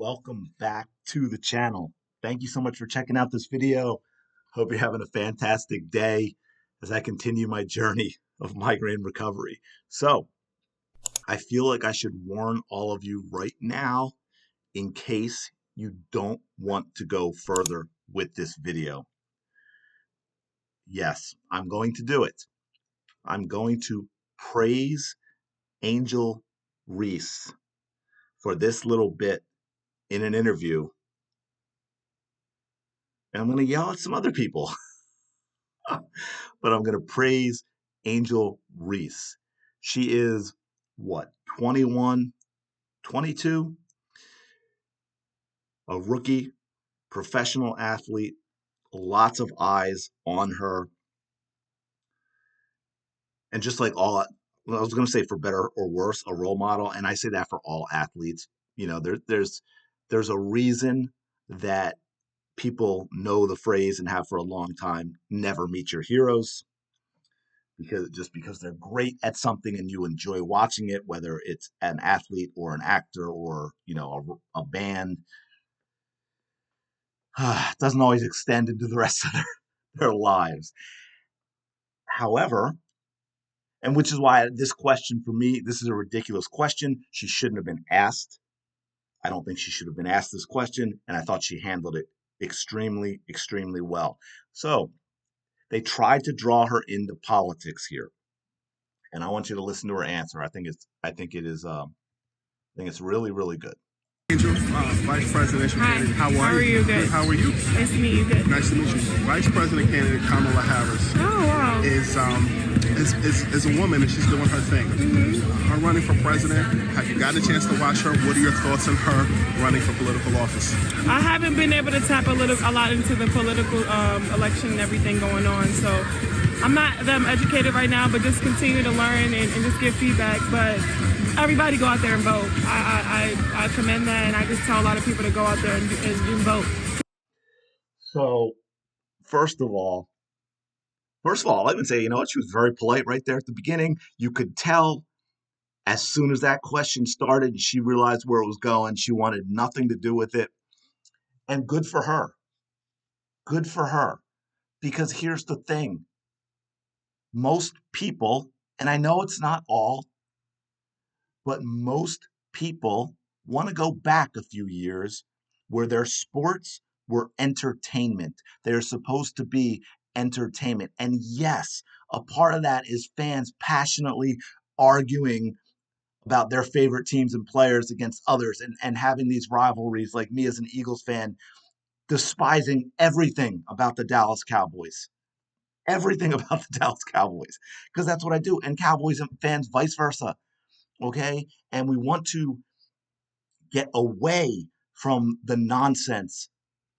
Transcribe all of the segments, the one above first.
welcome back to the channel. Thank you so much for checking out this video. Hope you're having a fantastic day as I continue my journey of migraine recovery. So, I feel like I should warn all of you right now in case you don't want to go further with this video. Yes, I'm going to do it. I'm going to praise Angel Reese for this little bit in an interview, and I'm going to yell at some other people, but I'm going to praise Angel Reese. She is what, 21, 22, a rookie professional athlete, lots of eyes on her. And just like all, I was going to say for better or worse, a role model. And I say that for all athletes. You know, there's a reason that people know the phrase and have for a long time, never meet your heroes, because they're great at something and you enjoy watching it, whether it's an athlete or an actor or a band. Doesn't always extend into the rest of their lives. However, and which is why this question for me, this is a ridiculous question. She shouldn't have been asked. I don't think she should have been asked this question, and I thought she handled it extremely, extremely well. So they tried to draw her into politics here, and I want you to listen to her answer. I think it's really, really good. Angel, Vice Presidential Hi. candidate. How are you? Good. How are you? Nice to meet you. Good. Nice to meet you. Vice President candidate Kamala Harris Oh, wow. is a woman and she's doing her thing. Her running for president. Have you gotten a chance to watch her? What are your thoughts on her running for political office? I haven't been able to tap a lot into the political election and everything going on, so I'm not that educated right now, but just continue to learn and just give feedback. But everybody go out there and vote. I commend that, and I just tell a lot of people to go out there and vote. So, first of all, I would say, you know what? She was very polite right there at the beginning. You could tell as soon as that question started, she realized where it was going. She wanted nothing to do with it. And good for her. Good for her. Because here's the thing. Most people, and I know it's not all, but most people want to go back a few years where their sports were entertainment. They're supposed to be entertainment. And yes, a part of that is fans passionately arguing about their favorite teams and players against others and having these rivalries, like me as an Eagles fan, despising everything about the Dallas Cowboys. Everything about the Dallas Cowboys, because that's what I do. And Cowboys fans, vice versa. Okay. And we want to get away from the nonsense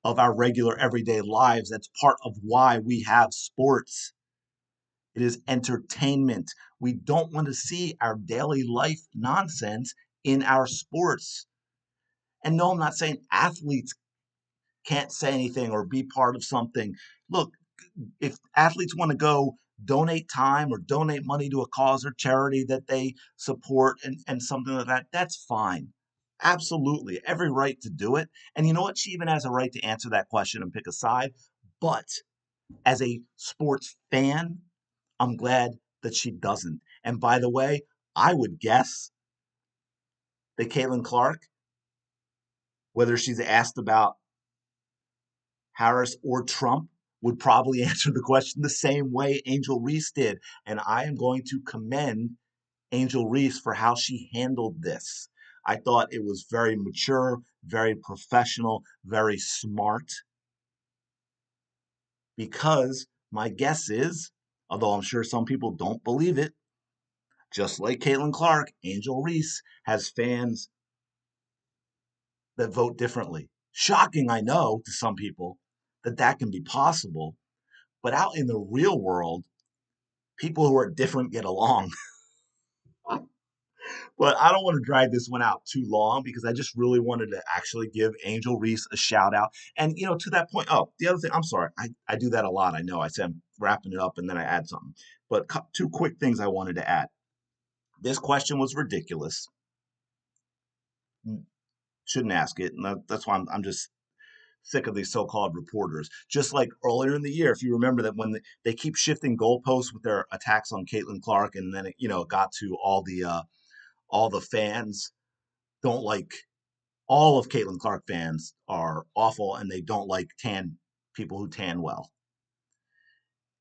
of our regular everyday lives. That's part of why we have sports. It is entertainment. We don't want to see our daily life nonsense in our sports. And no, I'm not saying athletes can't say anything or be part of something. Look, if athletes want to go donate time or donate money to a cause or charity that they support and something like that, that's fine. Absolutely. Every right to do it. And you know what? She even has a right to answer that question and pick a side. But as a sports fan, I'm glad that she doesn't. And by the way, I would guess that Caitlin Clark, whether she's asked about Harris or Trump, would probably answer the question the same way Angel Reese did. And I am going to commend Angel Reese for how she handled this. I thought it was very mature, very professional, very smart. Because my guess is, although I'm sure some people don't believe it, just like Caitlin Clark, Angel Reese has fans that vote differently. Shocking, I know, to some people that can be possible. But out in the real world, people who are different get along. But I don't want to drag this one out too long because I just really wanted to actually give Angel Reese a shout out. And, to that point, oh, the other thing, I'm sorry, I do that a lot. I know I said I'm wrapping it up and then I add something. But two quick things I wanted to add. This question was ridiculous. shouldn't ask it, and that's why I'm just sick of these so-called reporters. Just like earlier in the year, if you remember that when they keep shifting goalposts with their attacks on Caitlin Clark, and then it got to all the fans don't like all of Caitlin Clark fans are awful, and they don't like tan people who tan well.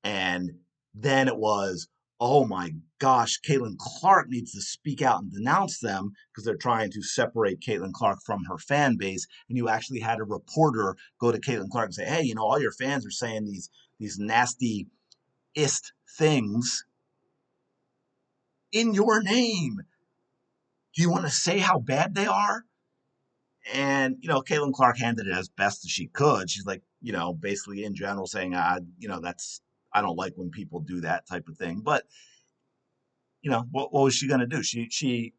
And then it was, oh my gosh, Caitlin Clark needs to speak out and denounce them because they're trying to separate Caitlin Clark from her fan base. And you actually had a reporter go to Caitlin Clark and say, hey, all your fans are saying these nasty ist things in your name. Do you want to say how bad they are? And Caitlin Clark handled it as best as she could. She's like, basically in general saying, that's I don't like when people do that type of thing. But what was she going to do? She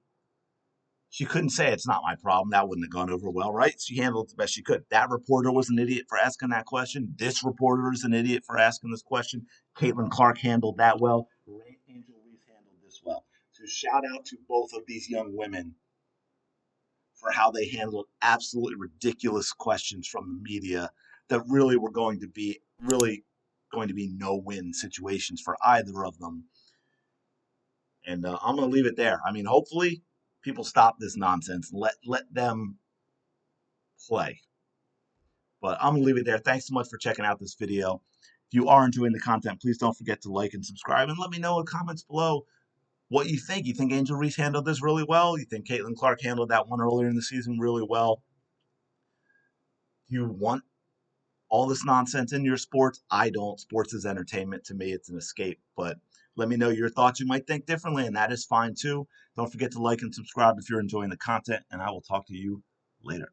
couldn't say it's not my problem. That wouldn't have gone over well, right? She handled it the best she could. That reporter was an idiot for asking that question. This reporter is an idiot for asking this question. Caitlin Clark handled that well. Angel Reese handled this well. So shout out to both of these young women for how they handled absolutely ridiculous questions from the media that really were going to be no-win situations for either of them. And I'm going to leave it there. I mean, hopefully people stop this nonsense and let them play. But I'm going to leave it there. Thanks so much for checking out this video. If you are enjoying the content, please don't forget to like and subscribe, and let me know in the comments below what you think. You think Angel Reese handled this really well? You think Caitlin Clark handled that one earlier in the season really well? Do you want all this nonsense in your sports? I don't. Sports is entertainment. To me, it's an escape. But let me know your thoughts. You might think differently, and that is fine too. Don't forget to like and subscribe if you're enjoying the content, and I will talk to you later.